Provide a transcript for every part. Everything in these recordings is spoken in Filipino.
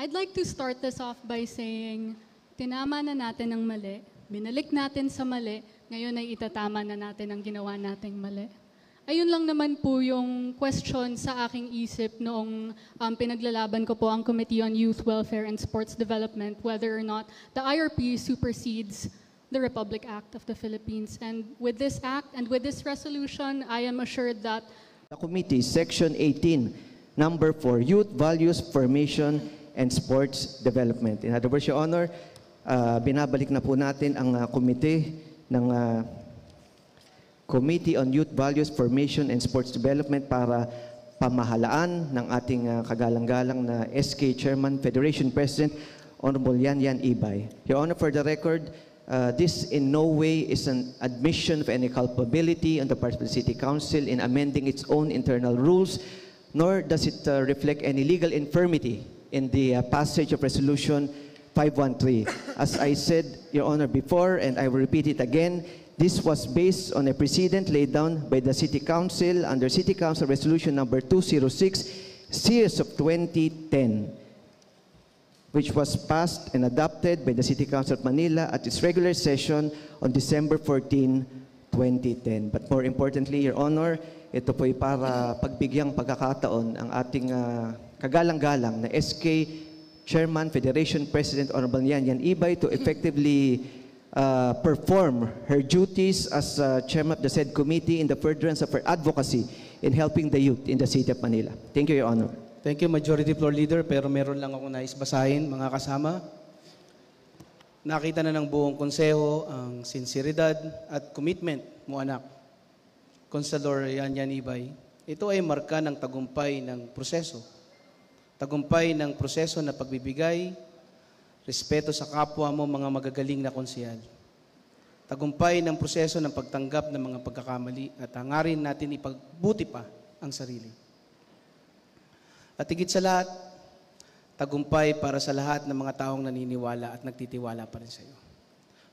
I'd like to start this off by saying, tinama na natin ang mali, binalik natin sa mali, ngayon ay itatama na natin ang ginawa nating mali. Ayun lang naman po yung question sa aking isip noong pinaglalaban ko po ang Committee on Youth Welfare and Sports Development, whether or not the IRP supersedes the Republic Act of the Philippines. And with this act and with this resolution, I am assured that The committee, Section 18, number 4, Youth Values Formation and Sports Development. In other words, Your Honor, binabalik na po natin ang committee ng Committee on Youth Values Formation and Sports Development para pamahalaan ng ating kagalang-galang na SK Chairman, Federation President, Honorable Yan Yan Ibay. Your Honor, for the record, this in no way is an admission of any culpability on the part of the City Council in amending its own internal rules, nor does it reflect any legal infirmity in the passage of Resolution 513. As I said, Your Honor, before, and I will repeat it again, this was based on a precedent laid down by the City Council under City Council Resolution number 206, Series of 2010, which was passed and adopted by the City Council of Manila at its regular session on December 14, 2010. But more importantly, Your Honor, ito po'y para pagbigyang pagkakataon ang ating kagalang-galang na SK Chairman, Federation President, Honorable Yan Yan Ibay to effectively perform her duties as Chairman of the said committee in the furtherance of her advocacy in helping the youth in the City of Manila. Thank you, Your Honor. Thank you, Majority Floor Leader. Pero meron lang ako nais basahin, mga kasama. Nakita na ng buong konseho ang sinseridad at commitment mo, anak. Consador Yan Yan Ibay. Ito ay marka ng tagumpay ng proseso. Tagumpay ng proseso na pagbibigay, respeto sa kapwa mo, mga magagaling na konsehal. Tagumpay ng proseso ng pagtanggap ng mga pagkakamali at hangarin natin ipagbuti pa ang sarili. At higit sa lahat, tagumpay para sa lahat ng mga taong naniniwala at nagtitiwala pa rin sa iyo.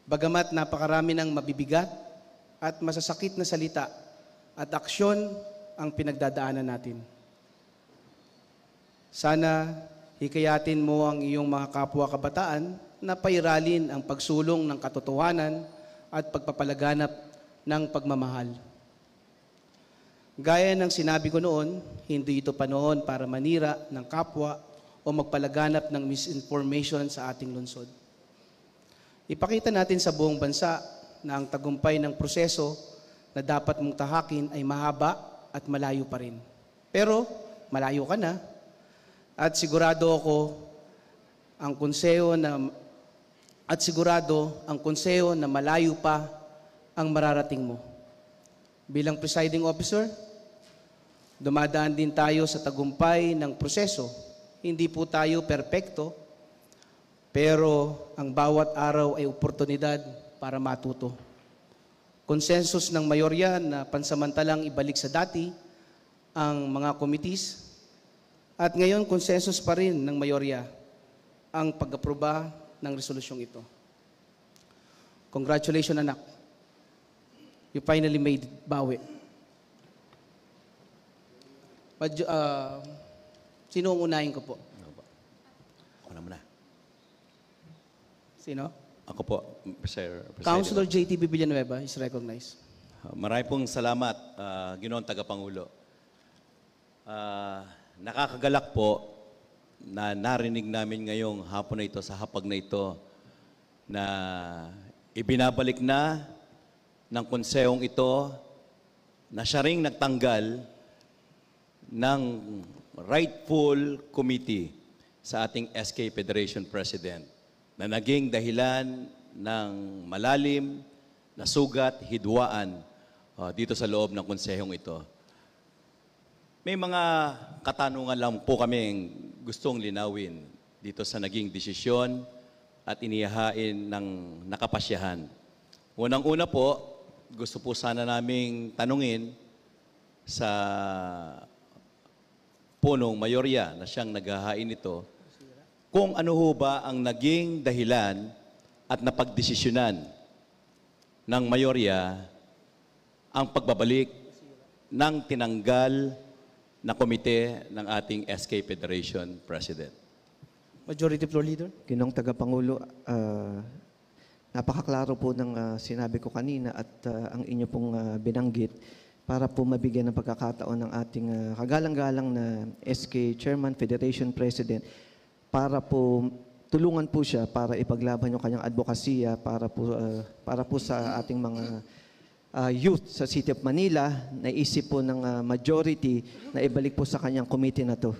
Bagamat napakarami ng mabibigat at masasakit na salita at aksyon ang pinagdadaanan natin. Sana hikayatin mo ang iyong mga kapwa kabataan na pairalin ang pagsulong ng katotohanan at pagpapalaganap ng pagmamahal. Gaya ng sinabi ko noon, hindi ito panahon para manira ng kapwa o magpalaganap ng misinformation sa ating lungsod. Ipakita natin sa buong bansa na ang tagumpay ng proseso na dapat mong tahakin ay mahaba at malayo pa rin. Pero malayo ka na at sigurado ang konseho na malayo pa ang mararating mo. Bilang presiding officer, dumadaan din tayo sa tagumpay ng proseso. Hindi po tayo perpekto, pero ang bawat araw ay oportunidad para matuto. Konsensus ng mayorya na pansamantalang ibalik sa dati ang mga committees at ngayon konsensus pa rin ng mayorya ang pag-aproba ng resolusyong ito. Congratulations, anak. You finally made it, bawi. Sino ang unahin ko po? Ako na muna. Sino? Ako po, Sir President. Councilor JTB Villanueva is recognized. Marami pong salamat, Ginoong Tagapangulo. Nakakagalak po na narinig namin ngayong hapon na ito, sa hapag na ito, na ibinabalik na ng konsehong ito na siya ring nagtanggal ng rightful committee sa ating SK Federation President na naging dahilan ng malalim na sugat, hidwaan dito sa loob ng konsehong ito. May mga katanungan lang po kami gustong linawin dito sa naging desisyon at inihahain ng nakapasyahan. Unang-una po, gusto po sana naming tanungin sa punong mayorya na siyang naghahain nito, kung ano ho ba ang naging dahilan at napagdesisyonan ng mayorya ang pagbabalik ng tinanggal na komite ng ating SK Federation President. Majority Floor Leader. Ginoong Tagapangulo, napakaklaro po ng sinabi ko kanina at ang inyo pong binanggit para po mabigyan ng pagkakataon ng ating kagalang-galang na SK Chairman, Federation President, para po tulungan po siya para ipaglaban yung kanyang advokasya para po sa ating mga youth sa City of Manila. Naisip po ng majority na ibalik po sa kanyang committee na to.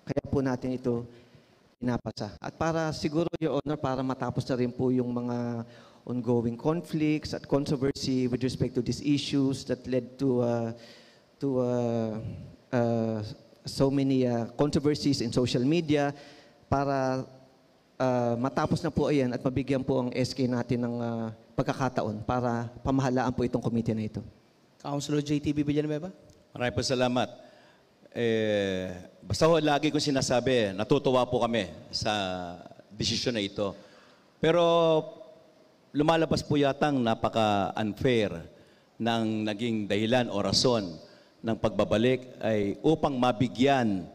Kaya po natin ito pinapasa. At para siguro, Your Honor, para matapos na rin po yung mga ongoing conflicts at controversy with respect to these issues that led to so many controversies in social media, para matapos na po ayan at mabigyan po ang SK natin ng pagkakataon para pamahalaan po itong committee na ito. Councilor JTB Villanueva. Maraming po salamat. Basta ho, lagi kong sinasabi, natutuwa po kami sa desisyon na ito. Pero lumalabas po yatang napaka-unfair ng naging dahilan o rason ng pagbabalik ay upang mabigyan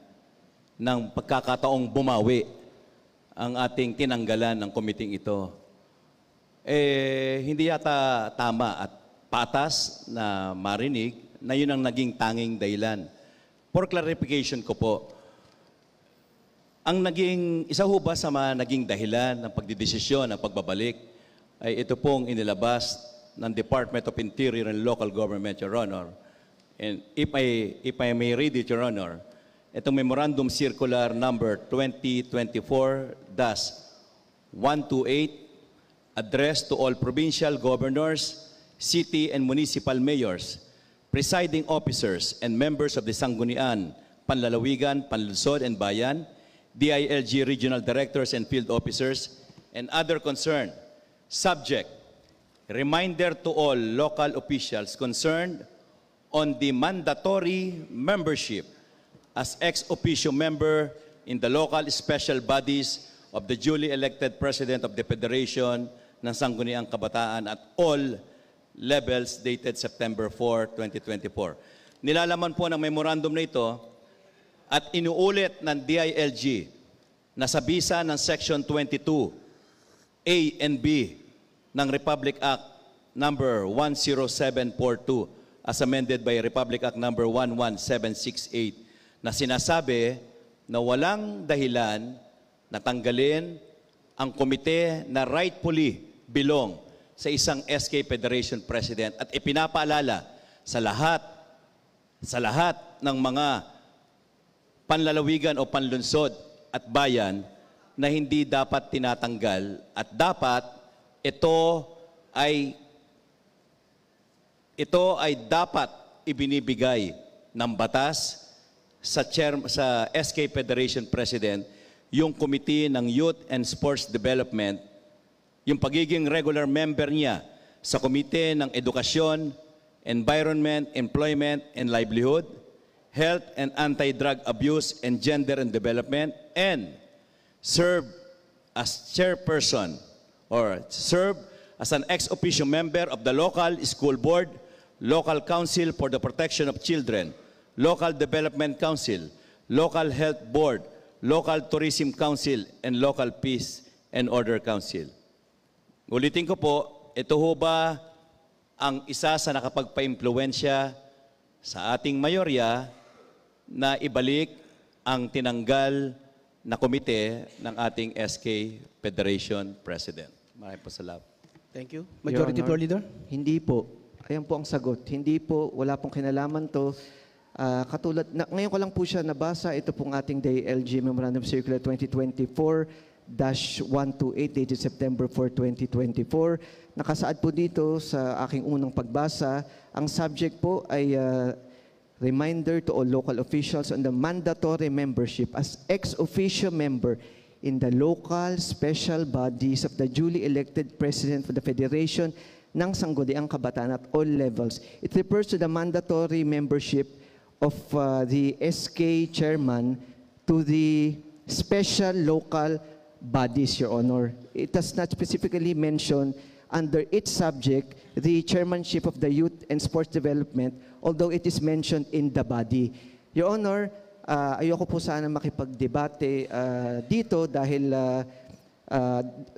ng pagkakataong bumawi ang ating tinanggalan ng komiting ito. Hindi yata tama at patas na marinig na yun ang naging tanging dahilan. For clarification ko po, ang naging, isa ho ba sa mga naging dahilan ng pagdidesisyon ng pagbabalik ay ito pong inilabas ng Department of Interior and Local Government, Your Honor. And if I may read it, Your Honor, itong Memorandum Circular Number 2024-128 addressed to all provincial governors, city and municipal mayors, presiding officers and members of the Sanggunian, Panlalawigan, Panlungsod and Bayan, DILG regional directors and field officers, and other concerned, subject, reminder to all local officials concerned on the mandatory membership as ex officio member in the local special bodies of the duly elected President of the Federation ng Sangguniang Kabataan at all levels dated September 4, 2024. Nilalaman po ng memorandum na ito at inuulit ng DILG na sa bisa ng Section 22A and B ng Republic Act number 10742 as amended by Republic Act number 11768 na sinasabi na walang dahilan na tanggalin ang komite na rightfully belong sa isang SK Federation President at ipinapaalala sa lahat ng mga panlalawigan o panlunsod at bayan na hindi dapat tinatanggal at dapat ito ay dapat ibinibigay ng batas sa SK Federation President yung Committee ng Youth and Sports Development, yung pagiging regular member niya sa Komite ng Edukasyon, Environment, Employment and Livelihood, Health and Anti-Drug Abuse and Gender and Development, and serve as chairperson or serve as an ex officio member of the local school board, local council for the protection of children, local development council, local health board, local tourism council, and local peace and order council. Ulitin ko po, ito ho ba ang isa sa nakapagpa-impluwensya sa ating mayorya na ibalik ang tinanggal na komite ng ating SK Federation President? Maraming po salamat. Thank you. Majority Your Floor Honor, Leader. Hindi po. Ayan po ang sagot. Hindi po, wala pong kinalaman to. Katulad, ngayon ko lang po siya nabasa, ito pong ating DILG Memorandum Circular 2024-128 dated September 4, 2024. Nakasaad po dito sa aking unang pagbasa, ang subject po ay reminder to all local officials on the mandatory membership as ex officio member in the local special bodies of the duly elected President of the Federation ng Sangguniang Kabataan at all levels. It refers to the mandatory membership of the SK chairman to the special local bodies, Your Honor. It does not specifically mention under its subject the chairmanship of the Youth and Sports Development, although it is mentioned in the body. Your Honor, ayoko po sana makipagdebate dito dahil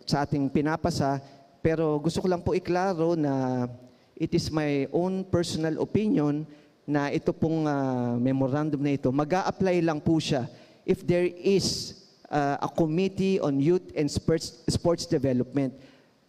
sa ating pinapasa, pero gusto ko lang po iklaro na it is my own personal opinion na ito pong memorandum na ito, mag-a-apply lang po siya if there is a committee on youth and sports development.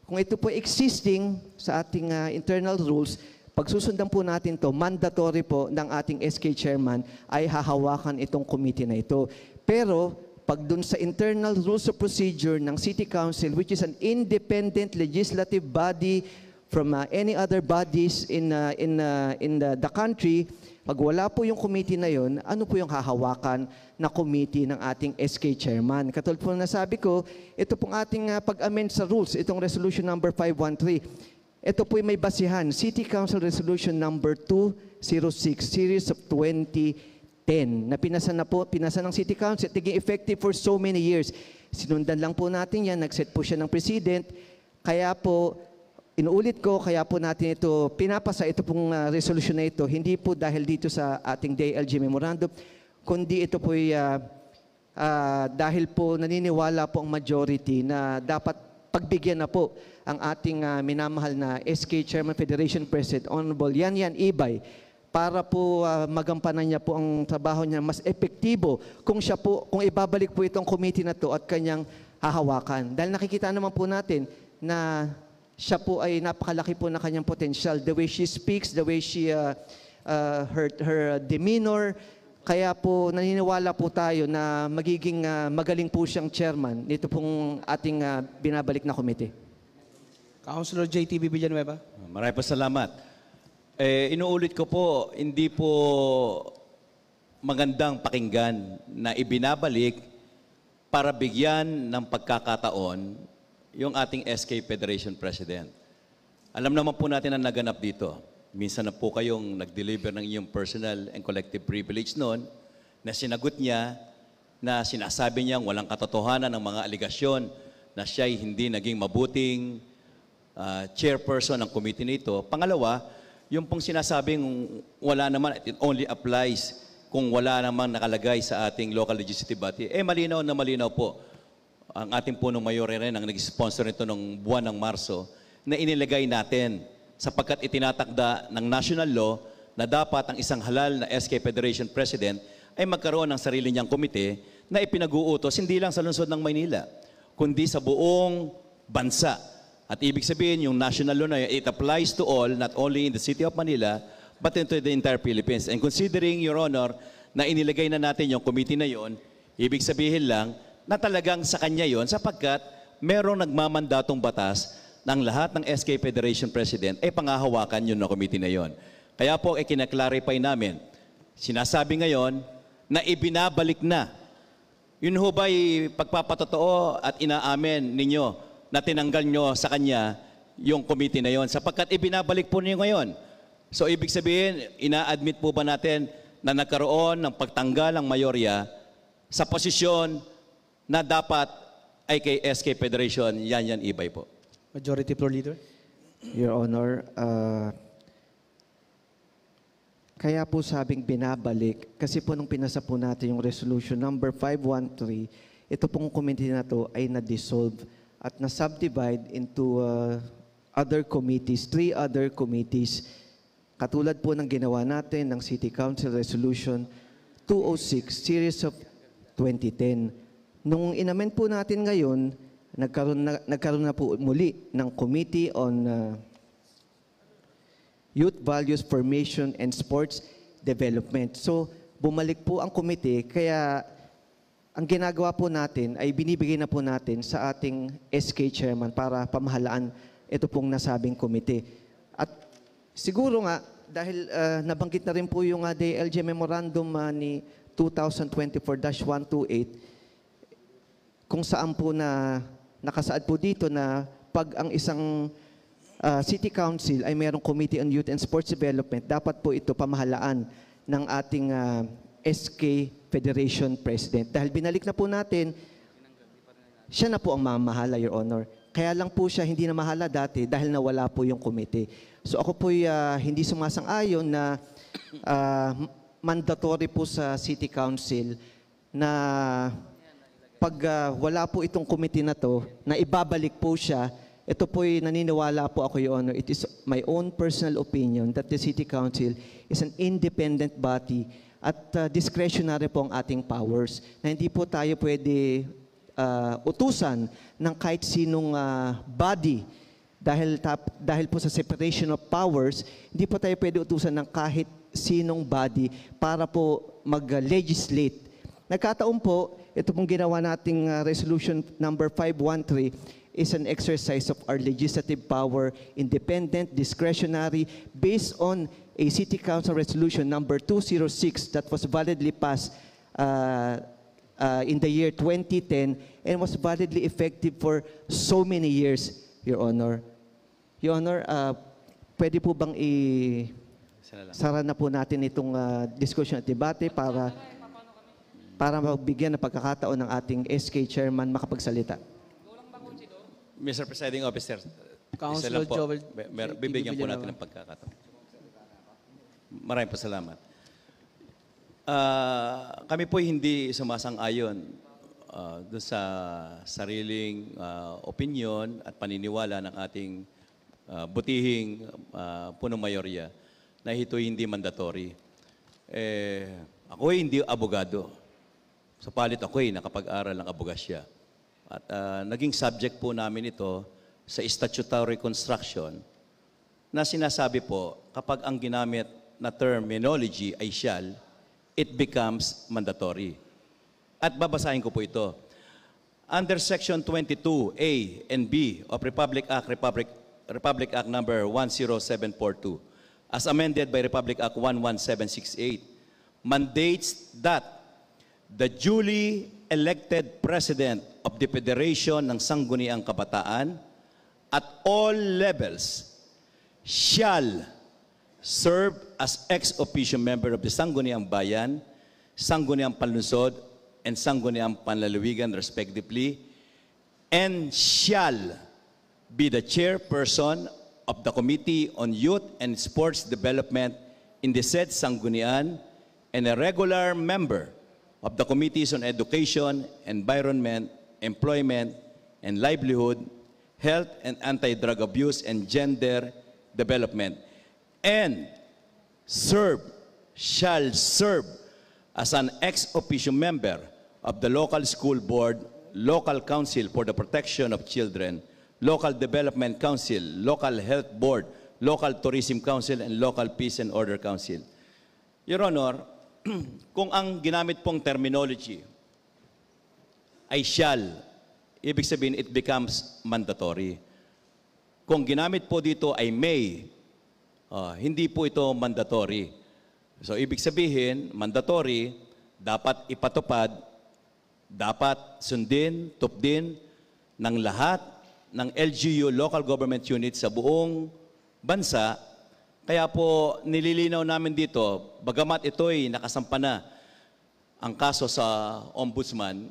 Kung ito po existing sa ating internal rules, pagsusundan po natin to, mandatory po ng ating SK chairman ay hahawakan itong committee na ito. Pero pag dun sa internal rules of procedure ng City Council, which is an independent legislative body from any other bodies in the country, pag wala po yung committee na yon, ano po yung hahawakan na committee ng ating SK chairman? Katulad po na sabi ko, ito pong ating pag-amend sa rules, itong resolution number 513. Ito po may basihan, City Council Resolution number 206, series of 2010, na pinasa ng City Council, naging effective for so many years. Sinundan lang po natin yan, nag-set po siya ng president, kaya po, inuulit ko, kaya po natin ito pinapasa, ito pong resolution na ito, hindi po dahil dito sa ating DILG memorandum, kundi ito po dahil po naniniwala po ang majority na dapat pagbigyan na po ang ating minamahal na SK Chairman Federation President, Honorable Yan Yan Ibay, para po magampanan niya po ang trabaho niya mas epektibo kung ibabalik po itong committee na to at kanyang hahawakan. Dahil nakikita naman po natin na siya po ay napakalaki po na kanyang potential. The way she speaks, the way she, her demeanor. Kaya po naniniwala po tayo na magiging magaling po siyang chairman nito pong ating binabalik na komite. Councilor JTB Villanueva. Maraming salamat. Inuulit ko po, hindi po magandang pakinggan na ibinabalik para bigyan ng pagkakataon yung ating SK Federation President. Alam naman po natin ang naganap dito. Minsan na po kayong nag-deliver ng inyong personal and collective privilege noon na sinagot niya na sinasabi niyang walang katotohanan ng mga aligasyon na siya'y hindi naging mabuting chairperson ng committee nito. Pangalawa, yung pong sinasabing wala naman, it only applies kung wala namang nakalagay sa ating local legislative body. Malinaw na malinaw po. Ang ating punong mayor rin ang nag-sponsor nito noong buwan ng Marso na inilagay natin sapagkat itinatakda ng national law na dapat ang isang halal na SK Federation President ay magkaroon ng sarili niyang komite na ipinag-uutos hindi lang sa lungsod ng Maynila, kundi sa buong bansa. At ibig sabihin, yung national law na yun, it applies to all, not only in the city of Manila, but into the entire Philippines. And considering, Your Honor, na inilagay na natin yung committee na yun, ibig sabihin lang, na talagang sa kanya yon sapagkat merong nagmamandatong batas ng lahat ng SK Federation President ay pangahawakan yun na committee na yon. Kaya po kinaklarify namin, sinasabi ngayon na ibinabalik na. Yun ho ba'y pagpapatotoo at inaamin ninyo na tinanggal nyo sa kanya yung committee na yon sapagkat ibinabalik po niyo ngayon. So ibig sabihin, ina-admit po ba natin na nagkaroon ng pagtanggal ng mayorya sa posisyon na dapat ay kay SK Federation, Yan Yan Ibay po? Majority Floor Leader. Your Honor, kaya po sabing binabalik, kasi po nung pinasa po natin yung resolution number 513, ito pong committee na to ay na-dissolve at na-subdivide into other committees, 3 other committees. Katulad po ng ginawa natin ng City Council Resolution 206, series of 2010. Nung inamen po natin ngayon, nagkaroon na po muli ng Committee on Youth Values Formation and Sports Development. So, bumalik po ang committee, kaya ang ginagawa po natin ay binibigay na po natin sa ating SK Chairman para pamahalaan ito pong nasabing committee. At siguro nga, dahil nabanggit na rin po yung DILG Memorandum ni 2024-128, kung saan po na nakasaad po dito na pag ang isang City Council ay mayroong Committee on Youth and Sports Development, dapat po ito pamahalaan ng ating SK Federation President. Dahil binalik na po natin, siya na po ang mamahala, Your Honor. Kaya lang po siya hindi na mahala dati dahil nawala po yung committee. So ako po hindi sumasang-ayon na mandatory po sa City Council na pag wala po itong committee na to, na ibabalik po siya, ito po'y naniniwala po ako, Your Honor. It is my own personal opinion that the City Council is an independent body at discretionary po ang ating powers, na hindi po tayo pwede utusan ng kahit sinong body dahil po sa separation of powers, hindi po tayo pwede utusan ng kahit sinong body para po mag-legislate. Nagkataon po, ito pong ginawa nating resolution number 513 is an exercise of our legislative power, independent, discretionary, based on a City Council resolution number 206 that was validly passed in the year 2010 and was validly effective for so many years, Your Honor. Your Honor, pwede po bang sara na po natin itong discussion at debate para magbigyan ng pagkakataon ng ating SK Chairman makapagsalita. Mr. Presiding Officer, Councilor isa lang po. Joel Bibigyan po Villanueva. natin ng pagkakataon. Maraming pasalamat. Kami po hindi sumasang-ayon doon sa sariling opinion at paniniwala ng ating butihing punong mayorya na ito'y hindi mandatory. Ako'y hindi abogado. Sa palit ako'y nakapag-aral ng abogasya. At naging subject po namin ito sa statutory construction na sinasabi po kapag ang ginamit na terminology ay shall, it becomes mandatory. At babasahin ko po ito. Under Section 22A and B of Republic Act number 10742, as amended by Republic Act 11768, mandates that the duly elected President of the Federation ng Sangguniang Kabataan at all levels shall serve as ex officio member of the Sangguniang Bayan, Sangguniang Panlungsod, and Sangguniang Panlalawigan respectively, and shall be the chairperson of the Committee on Youth and Sports Development in the said Sanggunian and a regular member of the Committees on Education, Environment, Employment, and Livelihood, Health and Anti-Drug Abuse and Gender Development, and shall serve as an ex officio member of the local school board, local council for the protection of children, local development council, local health board, local tourism council, and local peace and order council. Your Honor, kung ang ginamit pong terminology ay shall, ibig sabihin it becomes mandatory. Kung ginamit po dito ay may, hindi po ito mandatory. So ibig sabihin, mandatory, dapat ipatupad, dapat sundin, tupdin ng lahat ng LGU, local government unit sa buong bansa. Kaya po nililinaw namin dito, bagamat ito'y nakasampa na ang kaso sa ombudsman,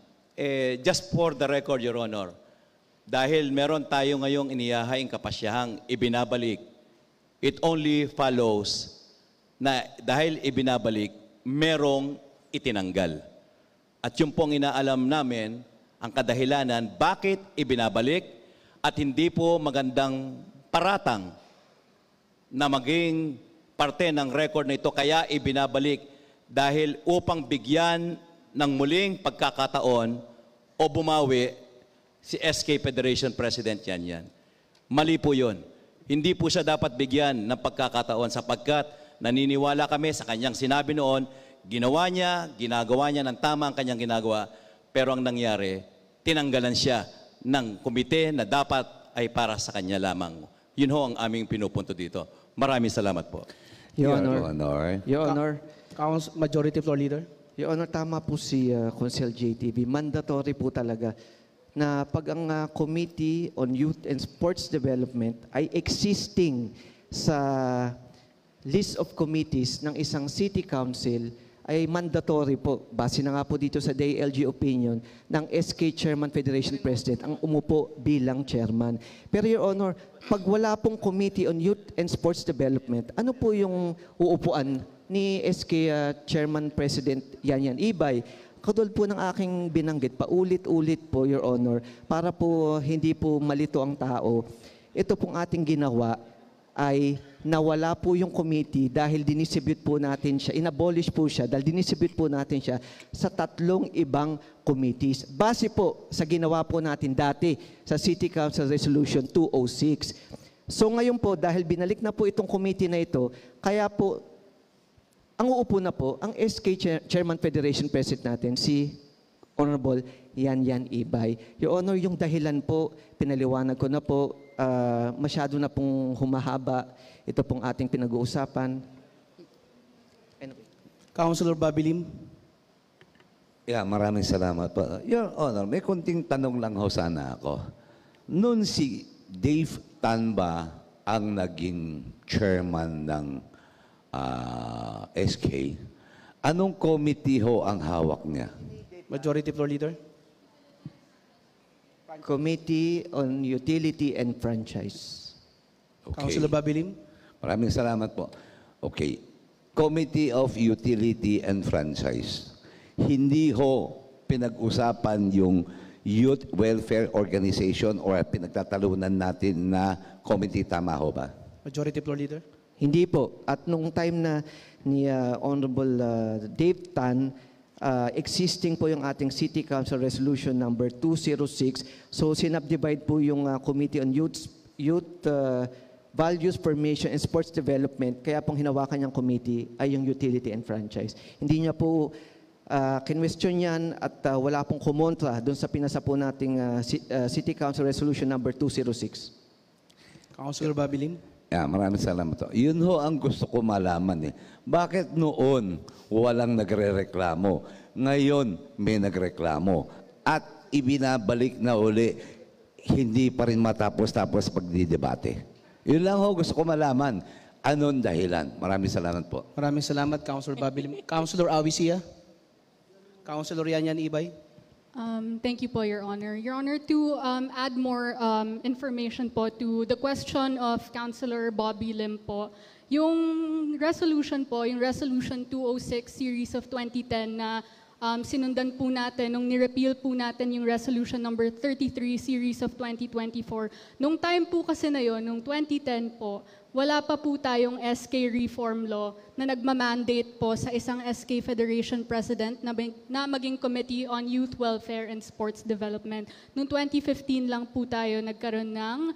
just for the record, Your Honor, dahil meron tayo ngayong inihahaing kapasyahang ibinabalik, it only follows na dahil ibinabalik, merong itinanggal. At yung pong inaalam namin, ang kadahilanan, bakit ibinabalik at hindi po magandang paratang na maging parte ng record na ito, kaya ibinabalik dahil upang bigyan ng muling pagkakataon o bumawi si SK Federation President yan. Mali po yun. Hindi po siya dapat bigyan ng pagkakataon sapagkat naniniwala kami sa kanyang sinabi noon, ginagawa niya ng tama ang kanyang ginagawa, pero ang nangyari, tinanggalan siya ng komite na dapat ay para sa kanya lamang. Yun ho ang aming pinupunto dito. Maraming salamat po. Your Honor. Your Honor. Majority Floor Leader. Your Honor, tama po si Consel JTV. Mandatory po talaga na pag ang Committee on Youth and Sports Development ay existing sa list of committees ng isang city council, ay mandatory po. Base na nga po dito sa DILG opinion ng SK Chairman Federation President ang umupo bilang chairman. Pero Your Honor, pag wala pong Committee on Youth and Sports Development, ano po yung uupuan ni SK Chairman President Yan Ibay, katulad po ng aking binanggit, paulit-ulit po, Your Honor, para po hindi po malito ang tao, ito pong ating ginawa ay nawala po yung committee dahil dinisibute po natin siya, inabolish po siya dahil dinisibute po natin siya sa 3 ibang committees. Base po sa ginawa po natin dati sa City Council Resolution 206. So ngayon po, dahil binalik na po itong committee na ito, kaya po, ang uupo na po, ang SK Chairman Federation President natin, si Honorable Yan Ibay. Your Honor, yung dahilan po, pinaliwanag ko na po, masyado na pong humahaba ito pong ating pinag-uusapan. Councilor Bobby Lim. Yeah, maraming salamat po. Your Honor, may kunting tanong lang ho sana ako. Noon si Dave Tan ba ang naging chairman ng SK, anong committee ho ang hawak niya? Majority Floor Leader. Committee on Utility and Franchise. Councilor Bobby Lim. Maraming salamat po. Okay. Committee of Utility and Franchise. Hindi ho pinag-usapan yung Youth Welfare Organization or pinagtatalunan natin na committee, tama ho ba? Majority Floor Leader. Hindi po. At nung time na ni Honorable Dave Tan, existing po yung ating City Council Resolution number 206. So sinubdivide po yung Committee on Youth Values, Formation, and Sports Development. Kaya pong hinawakan niyang committee ay yung Utility and Franchise. Hindi niya po kinwestiyon yan at wala pong kumontra doon sa pinasa po nating City Council Resolution number 206. Councilor Bobby Lim. Yeah, maraming salamat po. Yun ho ang gusto ko malaman eh. Bakit noon walang nagrereklamo? Ngayon may nagreklamo. At ibinabalik na uli, hindi pa rin matapos-tapos pagdidebate. Yun lang ho gusto ko malaman. Anong dahilan? Maraming salamat po. Maraming salamat, Councilor Bobby Lim. Councilor Awi Sia. Councilor Yan Ibay. Thank you po, Your Honor. Your Honor, to add more information po to the question of Councilor Bobby Lim po, yung resolution po, yung Resolution 206 Series of 2010 na sinundan po natin, nung nirepeal po natin yung Resolution number 33 Series of 2024. Nung time po kasi na yon, nung 2010 po, wala pa po tayong SK Reform Law na nagmamandate po sa isang SK Federation President na maging Committee on Youth Welfare and Sports Development. Noong 2015 lang po tayo nagkaroon ng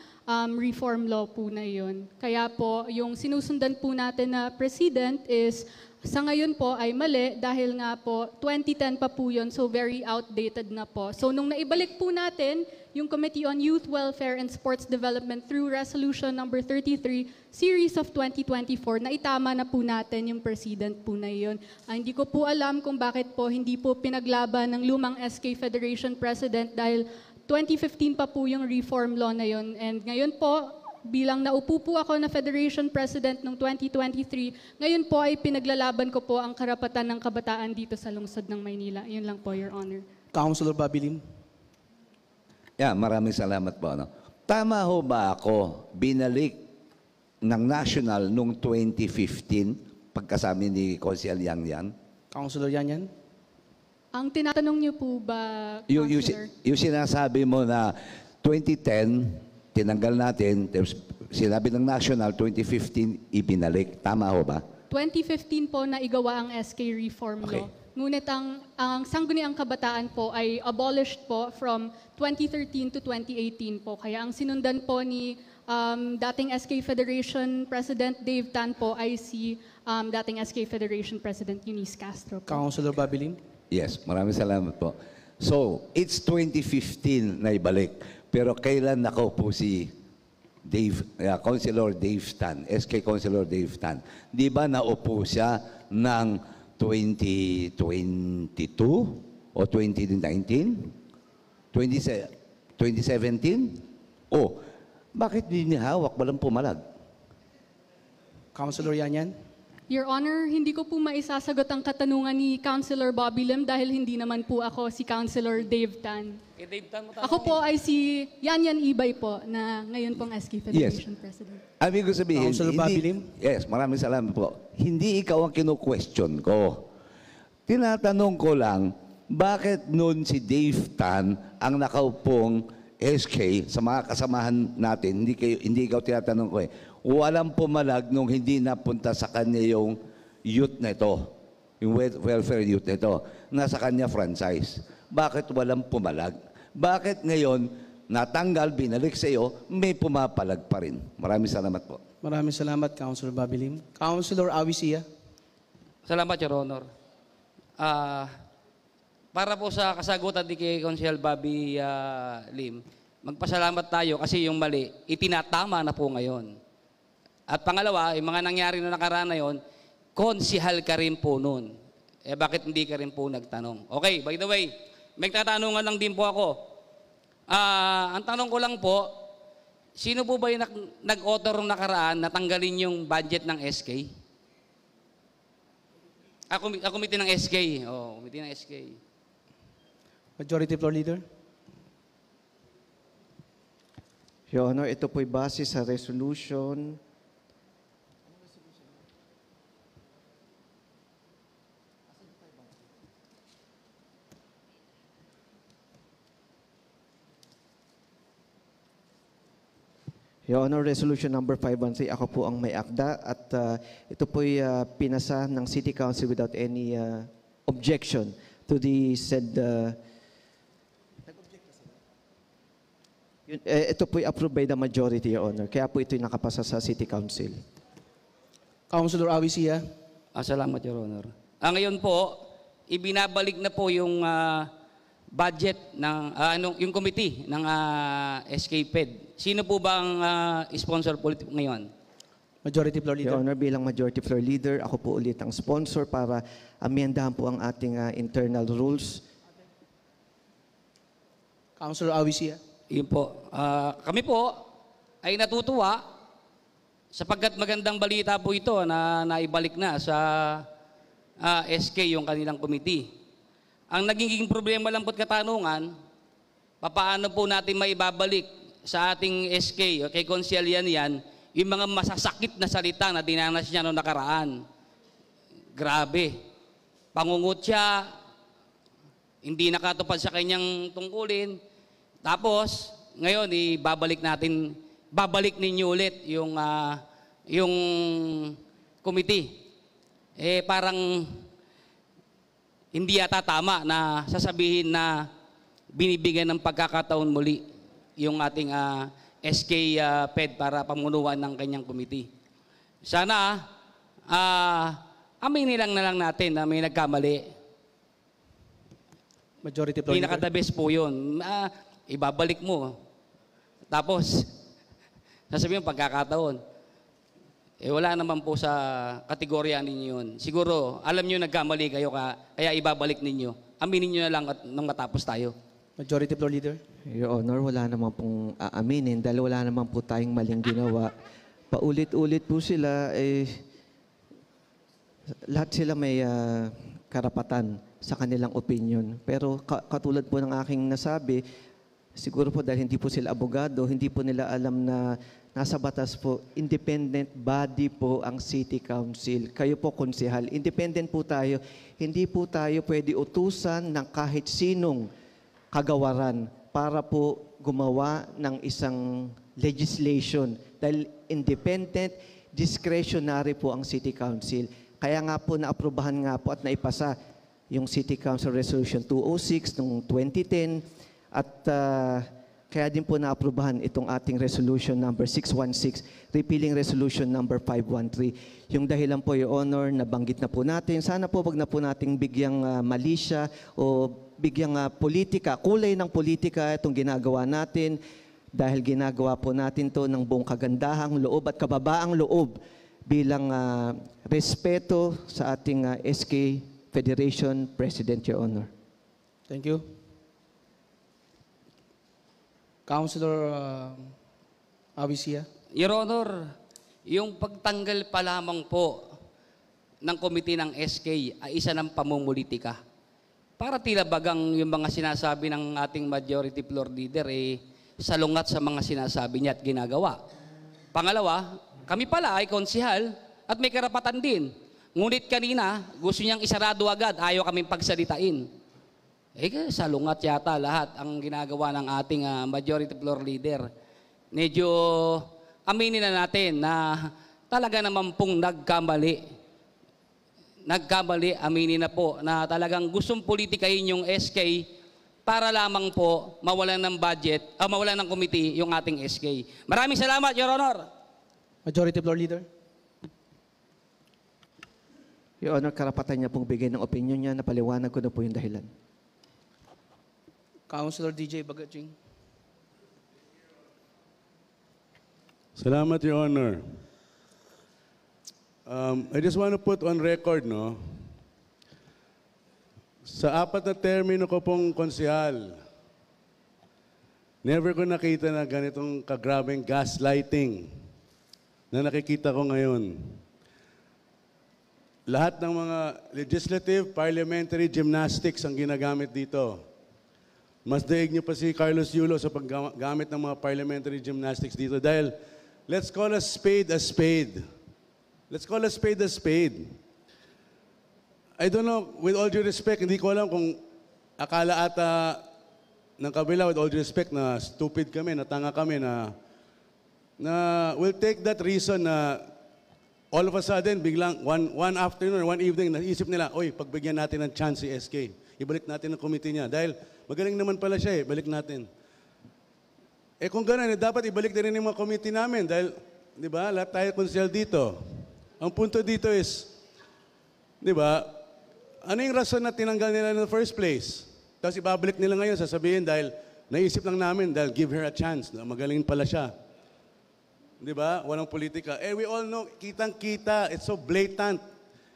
reform law po na yun. Kaya po, yung sinusundan po natin na President is sa ngayon po ay mali dahil nga po 2010 pa po yun, so very outdated na po. So nung naibalik po natin yung Committee on Youth Welfare and Sports Development through Resolution number 33, Series of 2024, naitama na po natin yung President po na yun. Hindi ko po alam kung bakit po hindi po pinaglaban ng lumang SK Federation President dahil 2015 pa po yung reform law na yun. And ngayon po, bilang naupo po ako na Federation President noong 2023, ngayon po ay pinaglalaban ko po ang karapatan ng kabataan dito sa lungsod ng Maynila. Yun lang po, Your Honor. Councilor Bobby Lim. Yeah, maraming salamat po. No? Tama ho ba ako binalik ng National noong 2015 pagkasama ni Consiel Yan? Councilor Yan. Ang tinatanong niyo po ba, Councilor? Yung sinasabi mo na 2010, tinanggal natin, tapos sinabi ng National, 2015, ibinalik. Tama ho ba? 2015 po na igawa ang SK Reform Law. Ngunit ang Sangguniang Kabataan po ay abolished po from 2013 to 2018 po. Kaya ang sinundan po ni dating SK Federation President Dave Tan po ay si dating SK Federation President Eunice Castro po. Councilor Bobby Lim. Yes, maraming salamat po. So, it's 2015 na ibalik. Pero kailan nakaupo si Councilor Dave Tan, SK Councilor Dave Tan? Di ba naupo siya ng 2022 o 2019? 2017? Oh, bakit di niya hawak? Walang pumalag. Councilor Yan. Your Honor, hindi ko po maisasagot ang katanungan ni Councilor Bobby Lim dahil hindi naman po ako si Councilor Dave Tan. Ako po ay si Yan Yan Ibay po na ngayon pong SK Federation President. Ibig ko sabihin, Councilor Bobby Lim? Yes, maraming salamat po. Hindi ikaw ang kinu-question ko. Tinatanong ko lang, bakit noon si Dave Tan ang nakaupong SK sa mga kasamahan natin, hindi ikaw tinatanong ko eh, walang pumalag nung hindi napunta sa kanya yung youth na ito, yung welfare youth na ito, nasa kanya franchise. Bakit walang pumalag? Bakit ngayon natanggal, binalik sa iyo, may pumapalag pa rin? Maraming salamat po. Maraming salamat, Councilor Bobby Lim. Councilor Awi Sia. Salamat, Your Honor. Para po sa kasagutan ni kay Councilor Bobby Lim, magpasalamat tayo kasi yung mali, itinatama na po ngayon. At pangalawa, yung mga nangyari na nakaraan na yun, konsihal ka rin po nun. Eh bakit hindi ka rin po nagtanong? Okay, by the way, may tatanungan lang din po ako. Ang tanong ko lang po, sino po ba yung nag-author ng nakaraan na tanggalin yung budget ng SK? Committee ng SK. Oh, committee ng SK. Majority Floor Leader. Your Honor, ito po'y base sa resolution Your Honor, Resolution number 513, ako po ang may akda at ito po'y pinasa ng City Council without any objection to the said... ito po'y approved by the majority, Your Honor. Kaya po ito'y nakapasa sa City Council. Councilor Awi Sia. Salamat, Your Honor. Ngayon po, ibinabalik na po yung budget ng yung committee ng SK-Fed. Sino po ba ang sponsor po ngayon? Majority Floor Leader. Your Honor, bilang Majority Floor Leader, ako po ulit ang sponsor para amendahan po ang ating internal rules. Councilor Awi Sia. Yun po. Kami po ay natutuwa sapagkat magandang balita po ito na naibalik na sa SK yung kanilang committee. Ang naging problema lang po't katanungan, paano po natin maibabalik sa ating SK o kay Konsyel yan, yung mga masasakit na salita na dinanas niya noong nakaraan. Grabe. Pangungot siya, hindi nakatupad sa kanyang tungkulin. Tapos, ngayon, babalik ninyo ulit yung committee. Parang hindi yata tama na sasabihin na binibigyan ng pagkakataon muli yung ating SK Fed para pamunuan ng kanyang committee. Sana, aminin lang na lang natin na may nagkamali. Majority Floor Leader. Pinaka-the best po yun. Ibabalik mo. Tapos, sasabihin yung pagkakataon. Wala naman po sa kategorya ninyo yun. Siguro, alam nyo nagkamali kayo, kaya ibabalik ninyo. Aminin nyo na lang at nang matapos tayo. Majority Floor Leader. Your Honor, wala naman pong aaminin dahil wala naman po tayong maling ginawa. Paulit-ulit po sila, lahat sila may karapatan sa kanilang opinion. Pero katulad po ng aking nasabi, siguro po dahil hindi po sila abogado, hindi po nila alam na nasa batas po, independent body po ang City Council. Kayo po, konsehal. Independent po tayo. Hindi po tayo pwede utusan ng kahit sinong kagawaran para po gumawa ng isang legislation. Dahil independent, discretionary po ang City Council. Kaya nga po naaprubahan nga po at naipasa yung City Council Resolution 206 noong 2010 at kaya din po naaprubahan itong ating resolution number 616, repealing resolution number 513. Yung dahilan po, Your Honor, nabanggit na po natin. Sana po wag na po nating bigyang mali siya o bigyang politika, kulay ng politika itong ginagawa natin dahil ginagawa po natin to ng buong kagandahang loob at kababaang loob bilang respeto sa ating SK Federation President, Your Honor. Thank you. Councilor Awi Sia. Your Honor, yung pagtanggal pa lamang po ng komite ng SK ay isa ng pamumulitika. Para tila bagang yung mga sinasabi ng ating majority floor leader salungat sa mga sinasabi niya at ginagawa. Pangalawa, kami pala ay konsihal at may karapatan din. Ngunit kanina, gusto niyang isarado agad, ayaw kaming pagsalitain. Salungat yata lahat ang ginagawa ng ating majority floor leader. Medyo aminin na natin na talaga naman pong nagkamali, aminin na po na talagang gustong politikahin yung SK para lamang po mawalan ng budget, mawalan ng committee yung ating SK. Maraming salamat, Your Honor. Majority Floor Leader. Your Honor, karapatan niya pong bigay ng opinion niya na paliwanag ko na po yung dahilan. Councilor DJ Bagating. Salamat, Your Honor. I just want to put on record, no? Sa 4 na termino ko pong konsehal, never ko nakita na ganitong kagrabeng gaslighting na nakikita ko ngayon. Lahat ng mga legislative, parliamentary gymnastics ang ginagamit dito. Mas daig niyo pa si Carlos Yulo sa paggamit ng mga parliamentary gymnastics dito dahil let's call a spade a spade. Let's call a spade a spade. I don't know, with all due respect, hindi ko alam kung akala ata ng kabila, with all due respect, na stupid kami, na tanga kami, na we'll take that reason na all of a sudden, biglang one afternoon, one evening, naisip nila, oy, pagbigyan natin ng chance si SK. Ibalik natin ang committee niya. Dahil magaling naman pala siya balik natin. Kung gano'n, dapat ibalik din yung mga committee namin. Dahil, di ba, lahat tayo konsel dito. Ang punto dito is, di ba, ano yung rason na tinanggal nila in the first place? Tapos ibabalik nila ngayon, sasabihin dahil naisip lang namin, dahil give her a chance, na magaling pala siya. Di ba? Walang politika. We all know, kitang-kita, it's so blatant.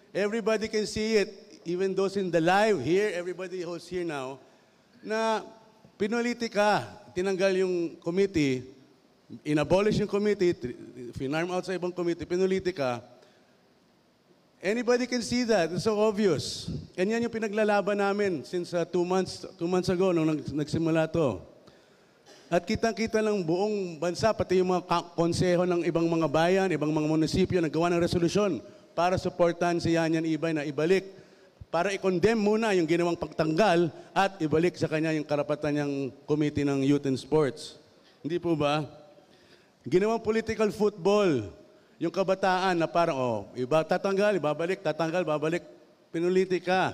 Everybody can see it, even those in the live here, everybody who's here now, na pinulitika, tinanggal yung committee, inabolish yung committee, finarm out sa ibang committee, pinulitika. Anybody can see that. It's so obvious. And yan yung pinaglalaban namin since 2 months ago nung nagsimula to. At kitang-kita ng buong bansa, pati yung mga konseho ng ibang mga bayan, ibang mga munisipyo, naggawa ng resolusyon para suportahan si Yan Yan Ibay na ibalik, para i-condemn muna yung ginawang pagtanggal at ibalik sa kanya yung karapatan niyang committee ng Youth and Sports. Hindi po ba? Ginawang political football. Yung kabataan na parang, tatanggal, ibabalik, tatanggal, babalik, pinulitika.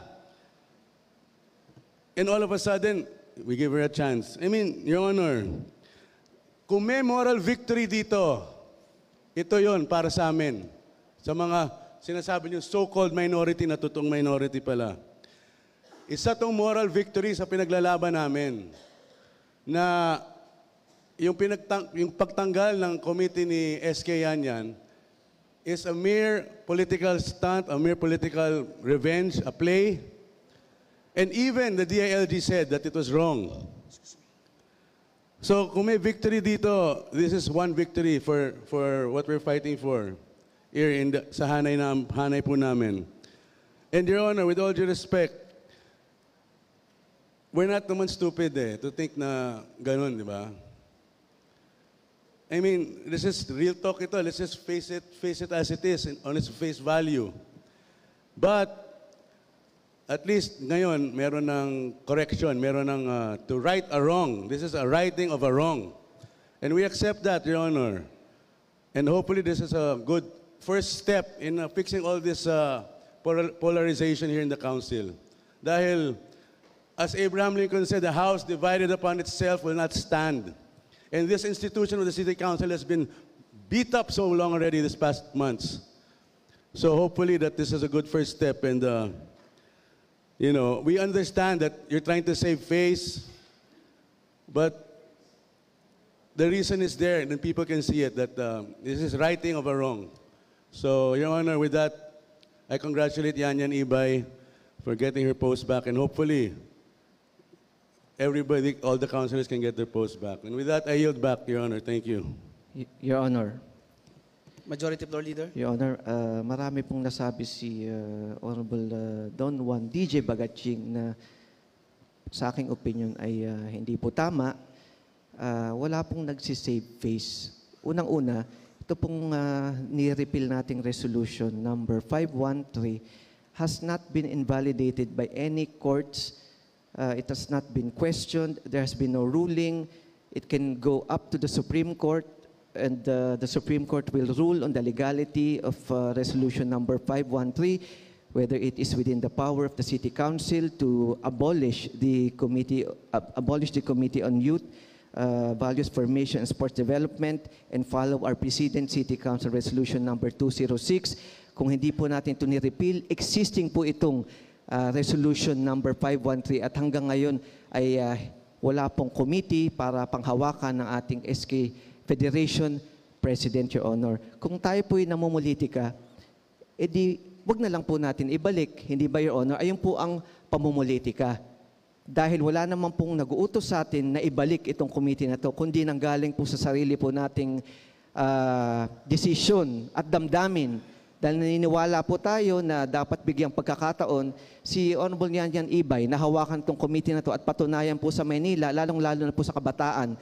And all of a sudden, we give her a chance. I mean, Your Honor, kung may moral victory dito, ito yon para sa amin. Sa mga sinasabi niyo, so-called minority na totoong minority pala. Isa tong moral victory sa pinaglalaban namin na yung pagtanggal ng committee ni SK Yan Yan is a mere political stunt, a mere political revenge, a play. And even the DILG said that it was wrong. So kung may victory dito, this is one victory for what we're fighting for here sa hanay po namin. And Your Honor, with all due respect, we're not naman stupid to think na ganun, di ba? I mean, this is real talk ito. Let's just face it as it is, on its face value. But, at least ngayon, meron ng correction, meron ng to right a wrong. This is a righting of a wrong. And we accept that, Your Honor. And hopefully this is a good first step in fixing all this polarization here in the Council. Dahil, as Abraham Lincoln said, the house divided upon itself will not stand. And this institution of the City Council has been beat up so long already this past months. So hopefully that this is a good first step. And, you know, we understand that you're trying to save face, but the reason is there, and people can see it, that this is righting of a wrong. So, Your Honor, with that, I congratulate Yan Yan Ibay for getting her post back, and hopefully everybody, all the councilors can get their posts back. And with that, I yield back, Your Honor. Thank you. Your Honor. Majority Floor Leader. Your Honor, marami pong nasabi si Honorable Don Juan DJ Bagaching na sa aking opinion ay hindi po tama. Wala pong nagsisave face. Unang-una, ito pong ni-repeal nating resolution number 513 has not been invalidated by any courts. It has not been questioned. There has been no ruling. It can go up to the Supreme Court, and the Supreme Court will rule on the legality of resolution number 513, whether it is within the power of the City Council to abolish the Committee on Youth, Values Formation and Sports Development, and follow our precedent City Council Resolution number 206. Kung hindi po natin ito ni-repeal, existing po itong resolution number 513 at hanggang ngayon ay wala pong committee para panghawakan ng ating SK Federation President, Your Honor. Kung tayo po'y namumulitika, edi wag na lang po natin ibalik. Hindi ba, Your Honor? Ayun po ang pamumulitika. Dahil wala naman pong nag-uutos sa atin na ibalik itong committee na to, kundi nanggaling po sa sarili po nating desisyon at damdamin. Dahil naniniwala po tayo na dapat bigyang pagkakataon si Honorable Yan Yan Ibay na hawakan itong committee na to at patunayan po sa Maynila, lalong-lalo na po sa kabataan,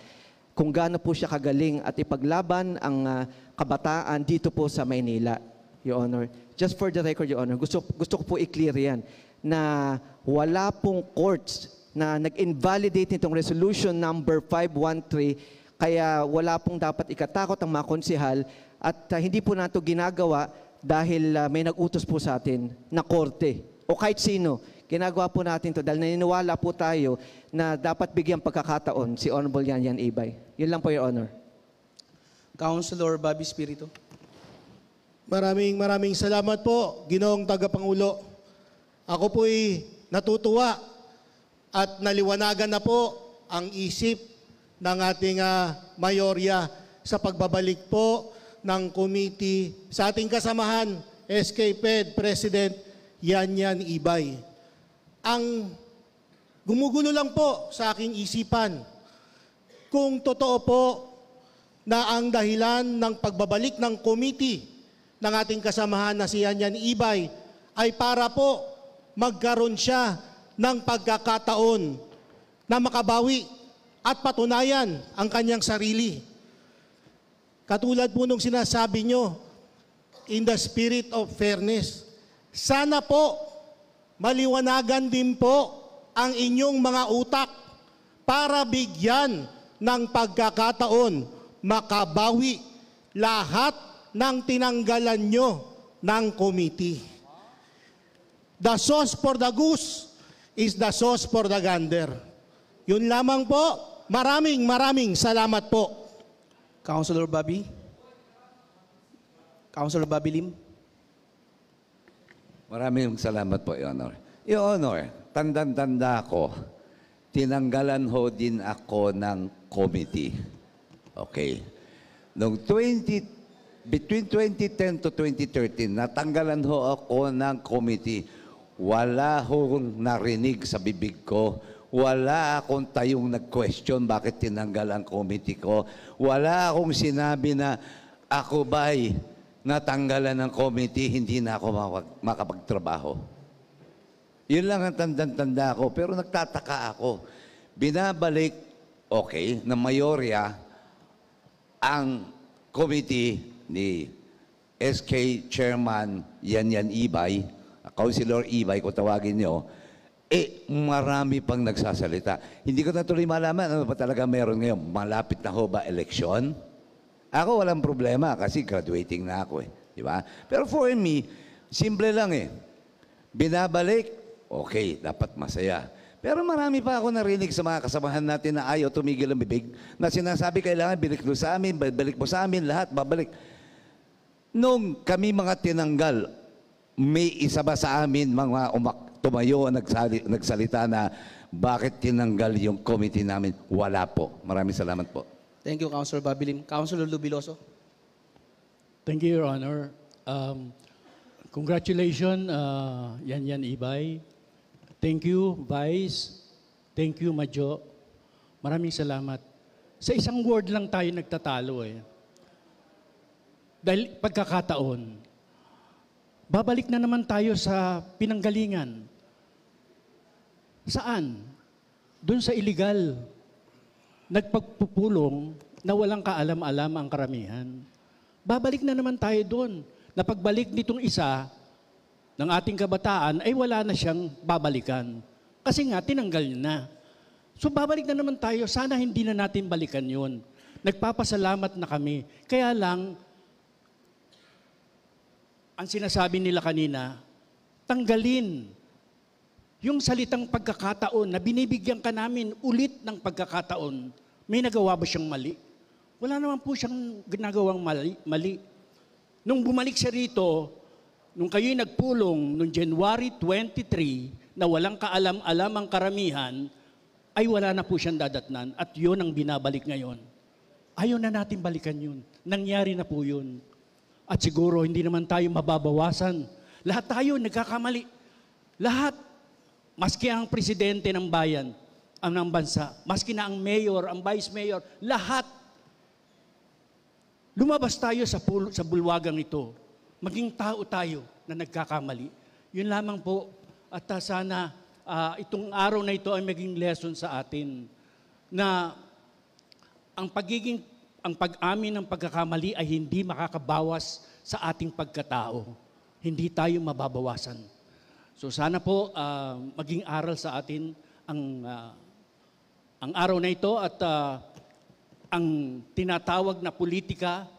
kung gaano po siya kagaling at ipaglaban ang kabataan dito po sa Maynila, Your Honor. Just for the record, Your Honor, gusto ko po i-clear yan na wala pong courts na nag-invalidate nitong resolution number 513, kaya wala pong dapat ikatakot ang mga konsehal at hindi po nato ginagawa dahil may nag-utos po sa atin na korte o kahit sino. Ginagawa po natin to dahil naniniwala po tayo na dapat bigyang pagkakataon si Honorable Yan Yan Ibay. Yun lang po, Your Honor. Councilor Bobby Spirito. Maraming salamat po, Ginoong Tagapangulo. Ako po'y natutuwa at naliwanagan na po ang isip ng ating mayorya sa pagbabalik po ng committee sa ating kasamahan, SK Fed President Yan Yan Ibay. Ang gumugulo lang po sa aking isipan, kung totoo po na ang dahilan ng pagbabalik ng committee ng ating kasamahan na si Yan Yan Ibay ay para po magkaroon siya ng pagkakataon na makabawi at patunayan ang kanyang sarili. Katulad po nung sinasabi nyo, in the spirit of fairness, sana po maliwanagan din po ang inyong mga utak para bigyan ng pagkakataon makabawi lahat ng tinanggalan nyo ng committee. The sauce for the goose is the sauce for the gander. Yun lamang po. Maraming salamat po. Councilor Bobby. Councilor Bobby Lim. Maraming salamat po, Your Honor. Your Honor, tandang-tanda ko, tinanggalan ho din ako ng committee. Okay. Between 2010 to 2013, natanggalan ho ako ng committee. Wala hong narinig sa bibig ko. Wala akong tayong nag-question bakit tinanggal ang committee ko. Wala akong sinabi na ako ba'y natanggalan ng committee, hindi na ako makapagtrabaho. Yun lang ang tanda ko. Pero nagtataka ako. Binabalik, okay, ng mayorya ang committee ni SK Chairman Yan Yan Ibay, Councilor Ibay, kung tawagin nyo, marami pang nagsasalita. Hindi ko na tuloy malaman ano ba talaga meron ngayon. Malapit na ho ba eleksyon? Ako walang problema kasi graduating na ako eh. Di ba? Pero for me, simple lang eh. Binabalik, okay, dapat masaya. Pero marami pa ako narinig sa mga kasamahan natin na ayaw tumigil ang bibig, na sinasabi kailangan balik mo sa amin, balik mo sa amin, lahat, babalik. Nung kami mga tinanggal, may isa ba sa amin mga tumayo nagsalita na bakit tinanggal yung committee namin? Wala po. Maraming salamat po. Thank you, Councilor Bobby Lim. Councilor Lubiloso. Thank you, Your Honor. Congratulations, Yan Yan Ibay. Thank you, Vice. Thank you, Majo. Maraming salamat. Sa isang word lang tayo nagtatalo eh. dahil pagkakataon, babalik na naman tayo sa pinanggalingan. Saan? Doon sa illegal. Nagpagpupulong na walang kaalam-alam ang karamihan. Babalik na naman tayo doon. Na pagbalik nitong isa ng ating kabataan ay wala na siyang babalikan. Kasi nga, tinanggal niya na. So babalik na naman tayo. Sana hindi na natin balikan yun. Nagpapasalamat na kami. Kaya lang, ang sinasabi nila kanina, tanggalin yung salitang pagkakataon na binibigyan ka namin ulit ng pagkakataon. May nagawa ba siyang mali? Wala naman po siyang ginagawang mali. Nung bumalik siya rito, nung kayo'y nagpulong, nung January 23, na walang kaalam-alam ang karamihan, ay wala na po siyang dadatnan at yun ang binabalik ngayon. Ayaw na natin balikan yun. Nangyari na po yun. At siguro hindi naman tayo mababawasan. Lahat tayo nagkakamali. Lahat. Maski ang presidente ng bayan, ng bansa, maski na ang mayor, ang vice mayor, lahat. Lumabas tayo sa bulwagang ito. Maging tao tayo na nagkakamali. Yun lamang po. At sana itong araw na ito ay maging lesson sa atin na ang pag-amin ng pagkakamali ay hindi makakabawas sa ating pagkatao. Hindi tayo mababawasan. So sana po maging aral sa atin ang araw na ito at ang tinatawag na politika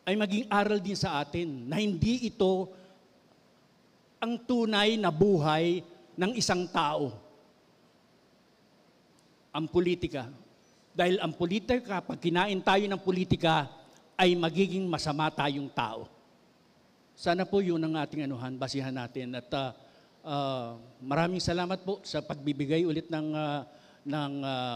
ay maging aral din sa atin na hindi ito ang tunay na buhay ng isang tao. Ang politika. Dahil ang politika, pag kinain tayo ng politika, ay magiging masama tayong tao. Sana po yun ang ating basihan natin. At maraming salamat po sa pagbibigay ulit ng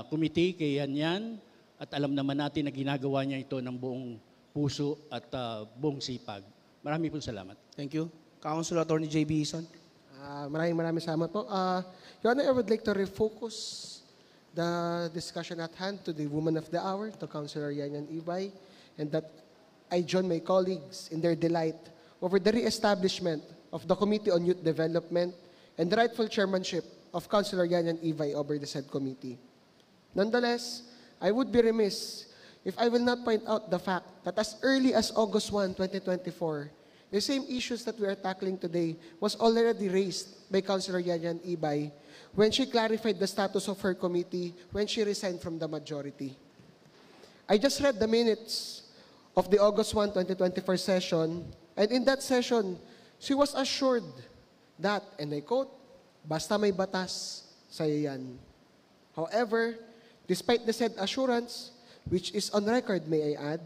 committee kay Yan. At alam naman natin na ginagawa niya ito ng buong puso at buong sipag. Maraming po salamat. Thank you. Councilor Attorney J.B. Ison. Maraming salamat po. Your Honor, I would like to refocus the discussion at hand to the Woman of the Hour, to Councilor Yan Ibay, and that I join my colleagues in their delight over the re-establishment of the Committee on Youth Development and the rightful chairmanship of Councilor Yan Ibay over the said committee. Nonetheless, I would be remiss if I will not point out the fact that as early as August 1, 2024, the same issues that we are tackling today was already raised by Councilor Yan Ibay when she clarified the status of her committee when she resigned from the majority. I just read the minutes of the August 1, 2024 session, and in that session, she was assured that, and I quote, "Basta may batas, sa'yo yan." However, despite the said assurance, which is on record, may I add,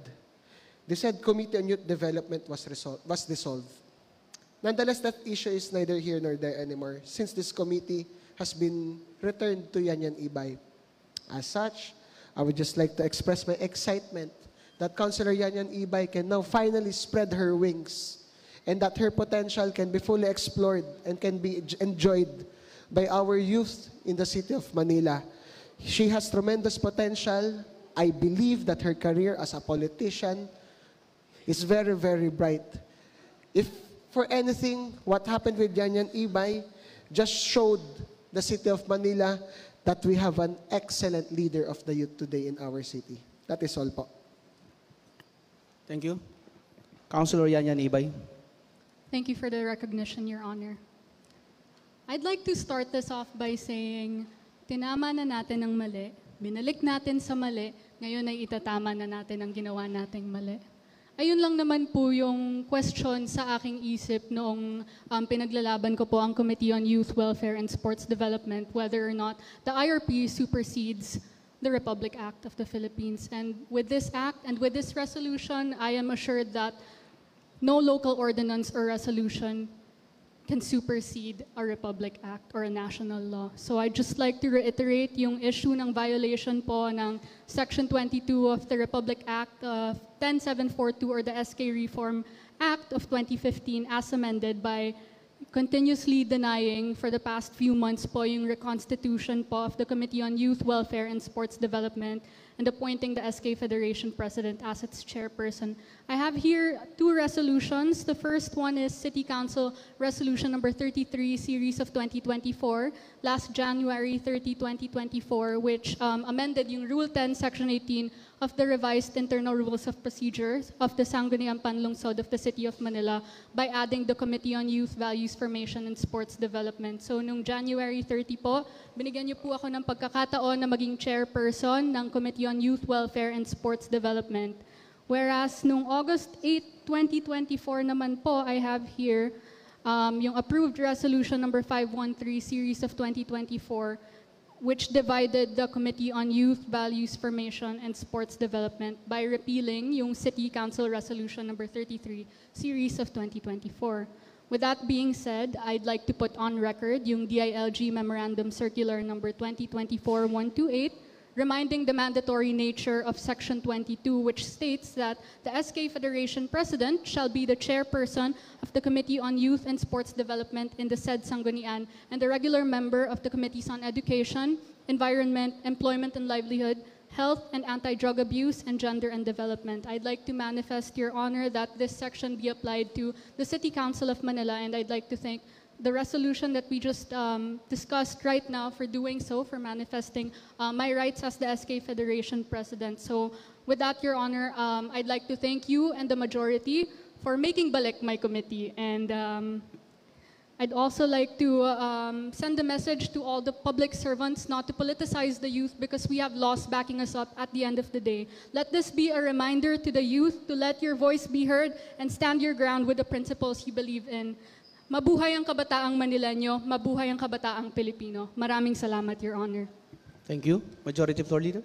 the said Committee on Youth Development was dissolved. Nonetheless, that issue is neither here nor there anymore, since this committee has been returned to Yan Ibay. As such, I would just like to express my excitement that Councilor Yan Ibay can now finally spread her wings and that her potential can be fully explored and can be enjoyed by our youth in the city of Manila. She has tremendous potential. I believe that her career as a politician is very, very bright. If for anything, what happened with Yan Ibay just showed the city of Manila that we have an excellent leader of the youth today in our city. That is all po. Thank you. Councilor Yan Ibay. Thank you for the recognition, Your Honor. I'd like to start this off by saying, tinama na natin ang mali, binalik natin sa mali, ngayon ay itatama na natin ang ginawa nating mali. Ayun lang naman po yung question sa aking isip noong pinaglalaban ko po ang Committee on Youth Welfare and Sports Development, whether or not the IRP supersedes the Republic Act of the Philippines. And with this act and with this resolution, I am assured that no local ordinance or resolution can supersede a Republic Act or a national law. So I'd just like to reiterate yung issue ng violation po ng Section 22 of the Republic Act of 10742 or the SK Reform Act of 2015 as amended by continuously denying for the past few months po yung reconstitution po of the Committee on Youth Welfare and Sports Development and appointing the SK Federation President as its chairperson. I have here two resolutions. The first one is City Council Resolution number 33, Series of 2024, last January 30, 2024, which amended yung Rule 10, Section 18 of the revised internal rules of procedures of the Sangguniang Panlungsod of the City of Manila by adding the Committee on Youth Values Formation and Sports Development. So, nung January 30 po, binigyan niyo po ako ng pagkakataon na maging chairperson ng Committee on Youth Welfare and Sports Development. Whereas, nung August 8, 2024 naman po, I have here yung approved resolution number 513 series of 2024, which divided the Committee on Youth Values Formation and Sports Development by repealing yung City Council Resolution number 33 series of 2024. With that being said, I'd like to put on record yung DILG Memorandum Circular number 2024-128, reminding the mandatory nature of Section 22, which states that the SK Federation President shall be the chairperson of the Committee on Youth and Sports Development in the said Sanggunian and the regular member of the Committees on Education, Environment, Employment and Livelihood, Health and Anti-Drug Abuse, and Gender and Development. I'd like to manifest, Your Honor, that this section be applied to the City Council of Manila, and I'd like to thank the resolution that we just discussed right now for doing so, for manifesting my rights as the SK Federation President. So with that, Your Honor, I'd like to thank you and the majority for making balik my committee. And I'd also like to send a message to all the public servants not to politicize the youth because we have laws backing us up at the end of the day. Let this be a reminder to the youth to let your voice be heard and stand your ground with the principles you believe in. Mabuhay ang kabataang Manileño, mabuhay ang kabataang Pilipino. Maraming salamat, Your Honor. Thank you. Majority Floor Leader.